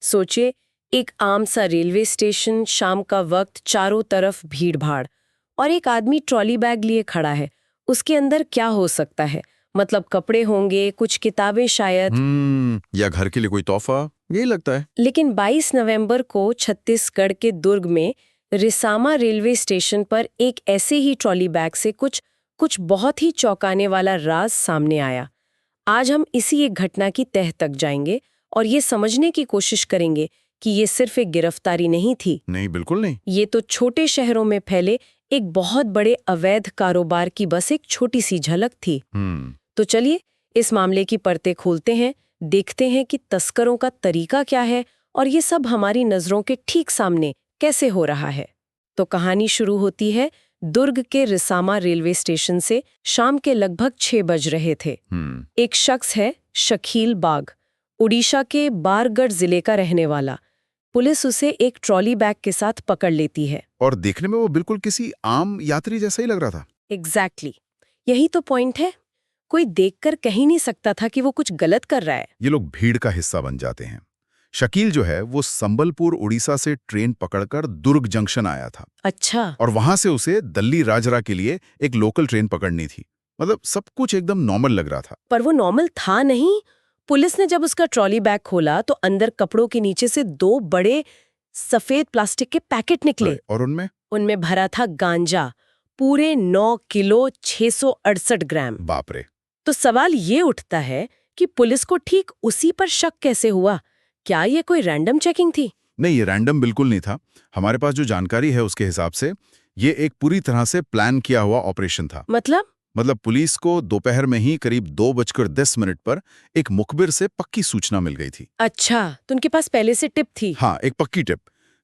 सोचिए, एक आम सा रेलवे स्टेशन, शाम का वक्त, चारों तरफ भीड़ भाड़, और एक आदमी ट्रॉली बैग लिए खड़ा है। उसके अंदर क्या हो सकता है? मतलब कपड़े होंगे, कुछ किताबें शायद। या घर के लिए कोई तोहफा, यही लगता है। लेकिन 22 नवंबर को छत्तीसगढ़ के दुर्ग में रिसामा रेलवे स्टेशन पर एक ऐसे ही ट्रॉली बैग से कुछ बहुत ही चौंकाने वाला राज सामने आया। आज हम इसी एक घटना की तह तक जाएंगे और ये समझने की कोशिश करेंगे कि ये सिर्फ एक गिरफ्तारी नहीं थी। नहीं, बिल्कुल नहीं। ये तो छोटे शहरों में फैले एक बहुत बड़े अवैध कारोबार की बस एक छोटी सी झलक थी। तो चलिए इस मामले की परतें खोलते हैं, देखते हैं कि तस्करों का तरीका क्या है और ये सब हमारी नजरों के ठीक सामने कैसे हो रहा है। तो कहानी शुरू होती है दुर्ग के रिसामा रेलवे स्टेशन से। शाम के लगभग 6 बज रहे थे। एक शख्स है शकील बाग, उड़ीसा के बारगढ़ जिले का रहने वाला। पुलिस उसे एक ट्रॉली बैग के साथ पकड़ लेती है। और देखने में वो बिल्कुल किसी आम यात्री जैसा ही लग रहा था। एग्जैक्टली यही तो पॉइंट है। कोई देखकर कह ही नहीं सकता था कि वो कुछ गलत कर रहा है। ये लोग भीड़ का हिस्सा बन जाते हैं। शकील जो है वो संबलपुर उड़ीसा से ट्रेन पकड़कर दुर्ग जंक्शन आया था। अच्छा। और वहां से उसे दिल्ली राजरा के लिए एक लोकल ट्रेन पकड़नी थी। मतलब सब कुछ एकदम नॉर्मल लग रहा था। पर वो नॉर्मल था नहीं। पुलिस ने जब उसका ट्रॉली बैग खोला तो अंदर कपड़ों के नीचे से 2 बड़े सफेद प्लास्टिक के पैकेट निकले। और उनमें भरा था गांजा, पूरे 9 किलो 668 ग्राम। बाप रे। तो सवाल ये उठता है कि पुलिस को ठीक उसी पर शक कैसे हुआ? क्या ये कोई रैंडम चेकिंग थी? नहीं, ये रैंडम बिल्कुल नहीं था। हमारे पास जो जानकारी है उसके हिसाब से ये एक पूरी तरह से प्लान किया हुआ ऑपरेशन था। मतलब पुलिस को दोपहर में ही करीब 2:10 पर एक मुखबिर से पक्की सूचना मिल गई थी। अच्छा, तो उनके पास पहले से टिप थी? हाँ, एक पक्की टिप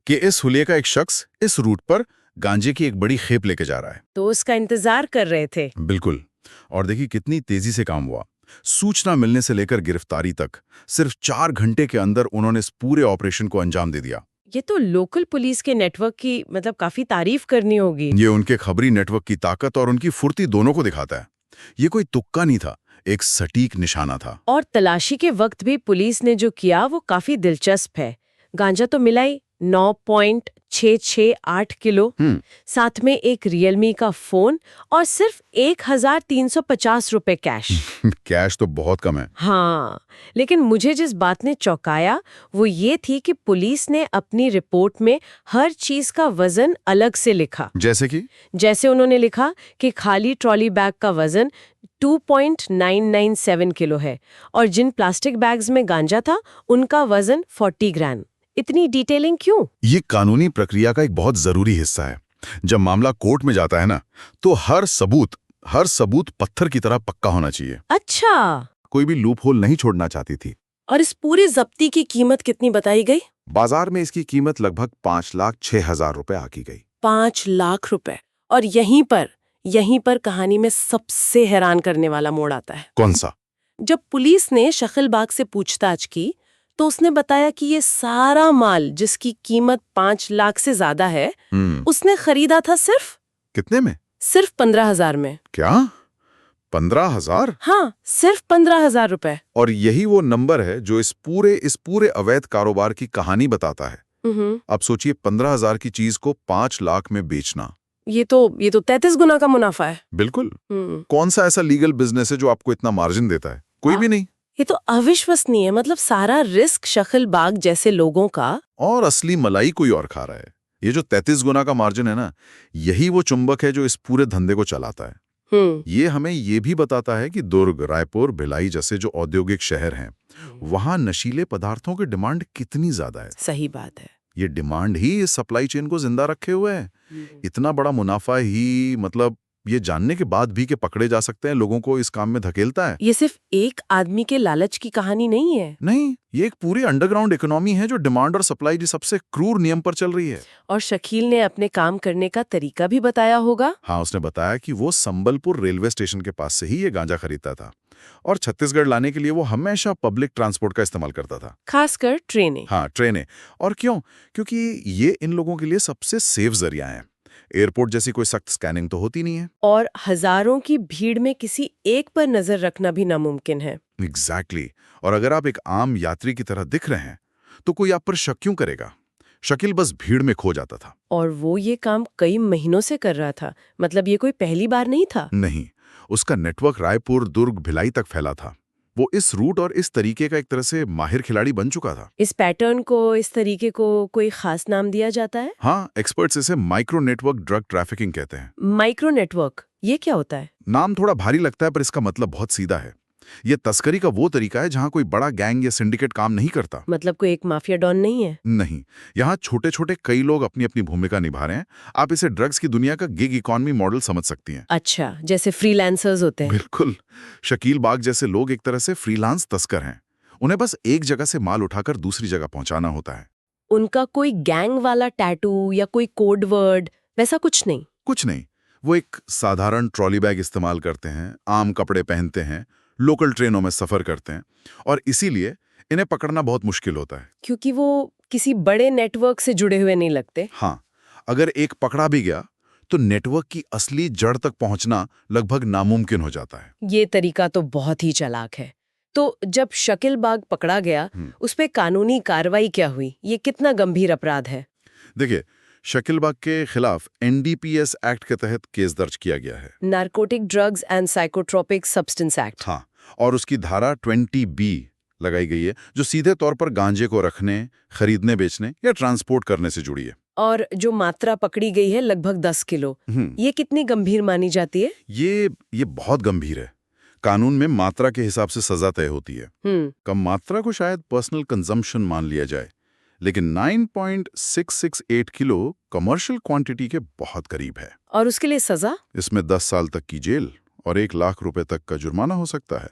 कि इस हुलिये का एक शख्स इस रूट पर गांजे की एक बड़ी खेप लेके जा रहा है। तो उसका इंतजार कर रहे थे। बिल्कुल। और देखिए कितनी तेजी से काम हुआ। सूचना मिलने से लेकर गिरफ्तारी तक सिर्फ 4 घंटे के अंदर उन्होंने इस पूरे ऑपरेशन को अंजाम दे दिया। ये तो लोकल पुलिस के नेटवर्क की काफी तारीफ करनी होगी। ये उनके खबरी नेटवर्क की ताकत और उनकी फुर्ती दोनों को दिखाता है। ये कोई तुक्का नहीं था, एक सटीक निशाना था। और तलाशी के वक्त भी पुलिस ने जो किया वो काफी दिलचस्प है। गांजा तो मिला ही 9.668 किलो, साथ में एक रियलमी का फोन और सिर्फ 1350 रुपए कैश। कैश तो बहुत कम है। हाँ, लेकिन मुझे जिस बात ने चौंकाया वो ये थी कि पुलिस ने अपनी रिपोर्ट में हर चीज का वजन अलग से लिखा। जैसे उन्होंने लिखा कि खाली ट्रॉली बैग का वजन 2.997 किलो है और जिन प्लास्टिक बैग्स में गांजा था उनका वजन 40 ग्राम। इतनी डिटेलिंग क्यों? ये कानूनी प्रक्रिया का एक बहुत जरूरी हिस्सा है। जब मामला कोर्ट में जाता है ना, तो हर सबूत पत्थर की तरह पक्का होना चाहिए। अच्छा। कोई भी लूप होल नहीं छोड़ना चाहती थी। और इस पूरी जब्ती की कीमत कितनी बताई गई? बाजार में इसकी कीमत लगभग 5,06,000 रुपए आकी गई। 5 लाख रुपए। और यहीं पर कहानी में सबसे हैरान करने वाला मोड़ आता है। कौन सा? जब पुलिस ने शकीलबाग से पूछताछ की तो उसने बताया कि ये सारा माल जिसकी कीमत 5 लाख से ज्यादा है, उसने खरीदा था सिर्फ कितने में? सिर्फ 15,000 में। क्या? 15,000? हाँ, सिर्फ 15,000 रुपए। और यही वो नंबर है जो इस पूरे अवैध कारोबार की कहानी बताता है। अब सोचिए 15,000 की चीज को 5 लाख में बेचना। ये तो 33 गुना का मुनाफा है। बिल्कुल। कौन सा ऐसा लीगल बिजनेस है जो आपको इतना मार्जिन देता है? कोई भी नहीं। ये तो अविश्वसनीय। सारा रिस्क शकीलबाग जैसे लोगों का, और असली मलाई कोई और खा रहा है। ये जो 33 गुना का मार्जिन है ना, यही वो चुंबक है जो इस पूरे धंधे को चलाता है। ये हमें ये भी बताता है कि दुर्ग, रायपुर, भिलाई जैसे जो औद्योगिक शहर हैं, वहां नशीले पदार्थों की डिमांड कितनी ज्यादा है। सही बात है। ये डिमांड ही इस सप्लाई चेन को जिंदा रखे हुए है। इतना बड़ा मुनाफा ही ये जानने के बाद भी कि पकड़े जा सकते हैं, लोगों को इस काम में धकेलता है। ये सिर्फ एक आदमी के लालच की कहानी नहीं है। नहीं, ये एक पूरी अंडरग्राउंड इकोनॉमी है जो डिमांड और सप्लाई की सबसे क्रूर नियम पर चल रही है। और शकील ने अपने काम करने का तरीका भी बताया होगा। हाँ, उसने बताया कि वो संबलपुर रेलवे स्टेशन के पास से ही ये गांजा खरीदता था और छत्तीसगढ़ लाने के लिए वो हमेशा पब्लिक ट्रांसपोर्ट का इस्तेमाल करता था, खासकर ट्रेनें। हाँ, ट्रेनें। और क्यों? क्योंकि ये इन लोगों के लिए सबसे सेफ जरिया है। एयरपोर्ट जैसी कोई सख्त स्कैनिंग तो होती नहीं है। और हजारों की भीड़ में किसी एक पर नजर रखना भी नामुमकिन है। एग्जैक्टली। और अगर आप एक आम यात्री की तरह दिख रहे हैं तो कोई आप पर शक क्यों करेगा? शकील बस भीड़ में खो जाता था। और वो ये काम कई महीनों से कर रहा था, मतलब ये कोई पहली बार नहीं था। नहीं, उसका नेटवर्क रायपुर, दुर्ग, भिलाई तक फैला था। वो इस रूट और इस तरीके का एक तरह से माहिर खिलाड़ी बन चुका था। इस पैटर्न को, इस तरीके को कोई खास नाम दिया जाता है? हाँ, एक्सपर्ट्स इसे माइक्रो नेटवर्क ड्रग ट्रैफिकिंग कहते हैं। माइक्रो नेटवर्क, ये क्या होता है? नाम थोड़ा भारी लगता है, पर इसका मतलब बहुत सीधा है। ये तस्करी का वो तरीका है जहां कोई बड़ा गैंग या सिंडिकेट काम नहीं करता। मतलब कोई एक माफिया डॉन नहीं है? नहीं, यहाँ छोटे छोटे कई लोग अपनी अपनी भूमिका निभा रहे हैं। आप इसे ड्रग्स की दुनिया का गिग इकोनॉमी मॉडल समझ सकती हैं। अच्छा, जैसे फ्रीलांसर्स होते हैं। बिल्कुल। शकील बाग जैसे लोग एक तरह से फ्रीलांस तस्कर हैं। उन्हें बस एक जगह से माल उठाकर दूसरी जगह पहुंचाना होता है। उनका कोई गैंग वाला टैटू या कोई कोड वर्ड वैसा कुछ नहीं? कुछ नहीं, वो एक साधारण ट्रॉली बैग इस्तेमाल करते हैं, आम कपड़े पहनते हैं, लोकल ट्रेनों में सफर करते हैं, और इसीलिए इन्हें पकड़ना बहुत मुश्किल होता है। क्योंकि वो किसी बड़े नेटवर्क से जुड़े हुए नहीं लगते। हाँ, अगर एक पकड़ा भी गया तो नेटवर्क की असली जड़ तक पहुंचना लगभग नामुमकिन हो जाता है। ये तरीका तो बहुत ही चालाक है। तो जब शकील बाग पकड़ा गया, उस पे कानूनी कार्रवाई क्या हुई? ये कितना गंभीर अपराध है? देखिए, शकील बाग के खिलाफ NDPS एक्ट के तहत केस दर्ज किया गया है। Narcotic drugs and psychotropic substance act. हाँ, और उसकी धारा 20B लगाई गई है, जो सीधे तौर पर गांजे को रखने, खरीदने, बेचने या ट्रांसपोर्ट करने से जुड़ी है। और जो मात्रा पकड़ी गई है लगभग 10 किलो, ये कितनी गंभीर मानी जाती है? ये बहुत गंभीर है। कानून में मात्रा के हिसाब से सजा तय होती है। कम मात्रा को शायद पर्सनल कंजम्पशन मान लिया जाए, लेकिन 9.668 किलो कमर्शियल क्वांटिटी के बहुत करीब है। और उसके लिए सजा? इसमें 10 साल तक की जेल और 1 लाख रुपए तक का जुर्माना हो सकता है।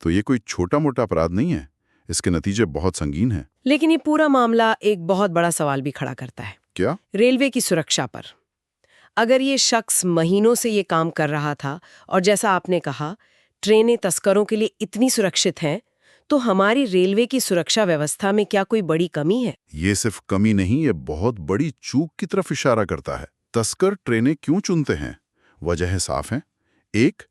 तो ये कोई छोटा मोटा अपराध नहीं है, इसके नतीजे बहुत संगीन हैं। लेकिन ये पूरा मामला एक बहुत बड़ा सवाल भी खड़ा करता है। क्या? रेलवे की सुरक्षा पर। अगर ये शख्स महीनों से ये काम कर रहा था और जैसा आपने कहा ट्रेनें तस्करों के लिए इतनी सुरक्षित हैं, तो हमारी रेलवे की सुरक्षा व्यवस्था में क्या कोई बड़ी कमी है? ये सिर्फ कमी नहीं, ये बहुत बड़ी चूक की तरफ इशारा करता है। तस्कर ट्रेनें क्यों चुनते हैं? वजह साफ है। 1,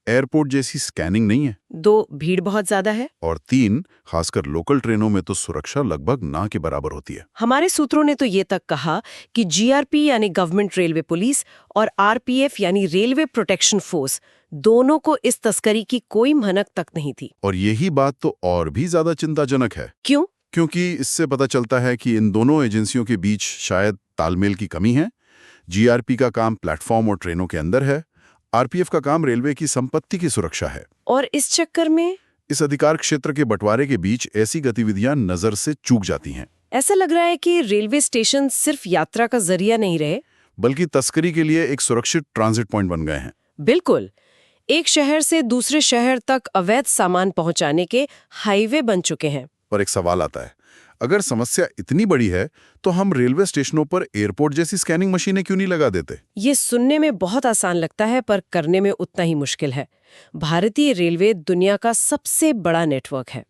एयरपोर्ट जैसी स्कैनिंग नहीं है। 2, भीड़ बहुत ज्यादा है। और 3, खासकर लोकल ट्रेनों में तो सुरक्षा लगभग ना के बराबर होती है। हमारे सूत्रों ने तो ये तक कहा कि GRP यानी गवर्नमेंट रेलवे पुलिस और RPF यानी रेलवे प्रोटेक्शन फोर्स, दोनों को इस तस्करी की कोई भनक तक नहीं थी। और यही बात तो और भी ज्यादा चिंताजनक है। क्यों? क्योंकि इससे पता चलता है कि इन दोनों एजेंसियों के बीच शायद तालमेल की कमी है। GRP का काम प्लेटफॉर्म और ट्रेनों के अंदर है, RPF का काम रेलवे की संपत्ति की सुरक्षा है। और इस चक्कर में इस अधिकार क्षेत्र के बंटवारे के बीच ऐसी गतिविधियां नजर से चूक जाती हैं। ऐसा लग रहा है कि रेलवे स्टेशन सिर्फ यात्रा का जरिया नहीं रहे, बल्कि तस्करी के लिए एक सुरक्षित ट्रांजिट पॉइंट बन गए हैं। बिल्कुल, एक शहर से दूसरे शहर तक अवैध सामान पहुंचाने के हाईवे बन चुके हैं। पर एक सवाल आता है, अगर समस्या इतनी बड़ी है तो हम रेलवे स्टेशनों पर एयरपोर्ट जैसी स्कैनिंग मशीनें क्यों नहीं लगा देते? ये सुनने में बहुत आसान लगता है, पर करने में उतना ही मुश्किल है। भारतीय रेलवे दुनिया का सबसे बड़ा नेटवर्क है।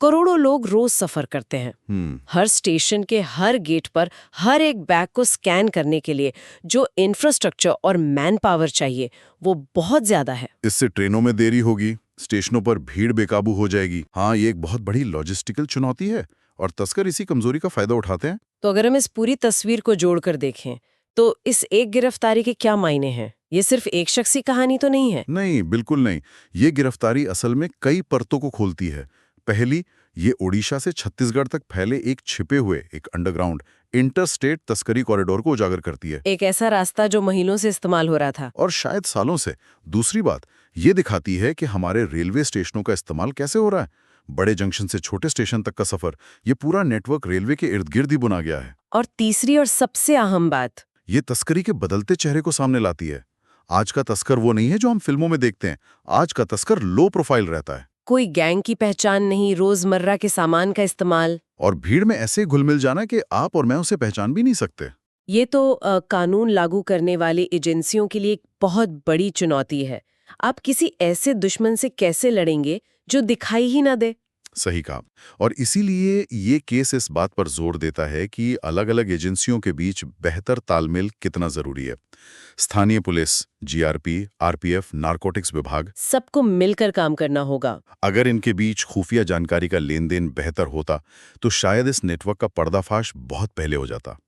करोड़ों लोग रोज सफर करते हैं। हर स्टेशन के हर गेट पर हर एक बैग को स्कैन करने के लिए जो इंफ्रास्ट्रक्चर और मैन पावर चाहिए, वो बहुत ज्यादा है। इससे ट्रेनों में देरी होगी, स्टेशनों पर भीड़ बेकाबू हो जाएगी। हाँ, ये एक बहुत बड़ी लॉजिस्टिकल चुनौती है और तस्कर इसी कमजोरी का फायदा उठाते हैं। तो अगर हम इस पूरी तस्वीर को जोड़कर देखें तो इस एक गिरफ्तारी के क्या मायने हैं? ये सिर्फ एक शख्स की कहानी तो नहीं है। नहीं, बिल्कुल नहीं। ये गिरफ्तारी असल में कई परतों को खोलती है। पहली, ये ओडिशा से छत्तीसगढ़ तक फैले एक छिपे हुए, एक अंडरग्राउंड इंटरस्टेट तस्करी कॉरिडोर को उजागर करती है। एक ऐसा रास्ता जो महीनों से इस्तेमाल हो रहा था और शायद सालों से। दूसरी बात ये दिखाती है कि हमारे रेलवे स्टेशनों का इस्तेमाल कैसे हो रहा है। बड़े जंक्शन से छोटे स्टेशन तक का सफर, ये पूरा नेटवर्क रेलवे के इर्द गिर्द ही बुना गया है। और तीसरी और सबसे अहम बात, ये तस्करी के बदलते चेहरे को सामने लाती है। आज का तस्कर वो नहीं है जो हम फिल्मों में देखते हैं। आज का तस्कर लो प्रोफाइल रहता है। कोई गैंग की पहचान नहीं, रोजमर्रा के सामान का इस्तेमाल। और भीड़ में ऐसे घुल मिल जाना कि आप और मैं उसे पहचान भी नहीं सकते। ये तो कानून लागू करने वाली एजेंसियों के लिए एक बहुत बड़ी चुनौती है। आप किसी ऐसे दुश्मन से कैसे लड़ेंगे जो दिखाई ही ना दे? सही कहा। और इसीलिए ये केस इस बात पर जोर देता है कि अलग-अलग एजेंसियों के बीच बेहतर तालमेल कितना जरूरी है। स्थानीय पुलिस, जीआरपी, आरपीएफ, नारकोटिक्स विभाग, सबको मिलकर काम करना होगा। अगर इनके बीच खुफिया जानकारी का लेन देन बेहतर होता तो शायद इस नेटवर्क का पर्दाफाश बहुत पहले हो जाता।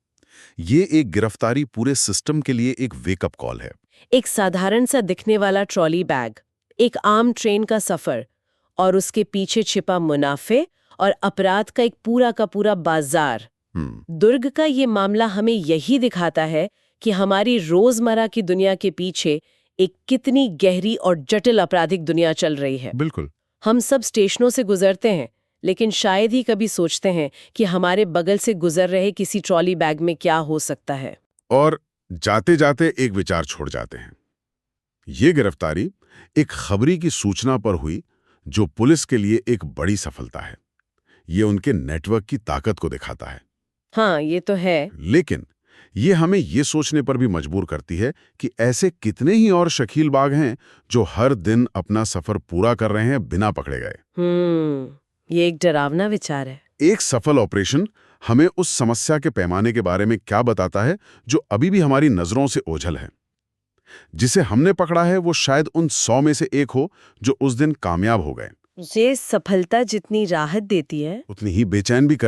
ये एक गिरफ्तारी पूरे सिस्टम के लिए एक वेकअप कॉल है। एक साधारण सा दिखने वाला ट्रॉली बैग, एक आम ट्रेन का सफर और उसके पीछे छिपा मुनाफे और अपराध का एक पूरा का पूरा बाजार। दुर्ग का ये मामला हमें यही दिखाता है कि हमारी रोजमर्रा की दुनिया के पीछे एक कितनी गहरी और जटिल आपराधिक दुनिया चल रही है। बिल्कुल। हम सब स्टेशनों से गुजरते हैं, लेकिन शायद ही कभी सोचते हैं कि हमारे बगल से गुजर रहे किसी ट्रॉली बैग में क्या हो सकता है। और जाते जाते एक विचार छोड़ जाते हैं। ये गिरफ्तारी एक खबरी की सूचना पर हुई, जो पुलिस के लिए एक बड़ी सफलता है। ये उनके नेटवर्क की ताकत को दिखाता है। हाँ, ये तो है। लेकिन ये हमें ये सोचने पर भी मजबूर करती है कि ऐसे कितने ही और शकील बाग हैं जो हर दिन अपना सफर पूरा कर रहे हैं बिना पकड़े गए। ये एक डरावना विचार है। एक सफल ऑपरेशन हमें उस समस्या के पैमाने के बारे में क्या बताता है जो अभी भी हमारी नजरों से ओझल है। जिसे हमने पकड़ा है वो शायद उन 100 में से एक हो जो उस दिन कामयाब हो गए। ये सफलता जितनी राहत देती है, उतनी ही बेचैन भी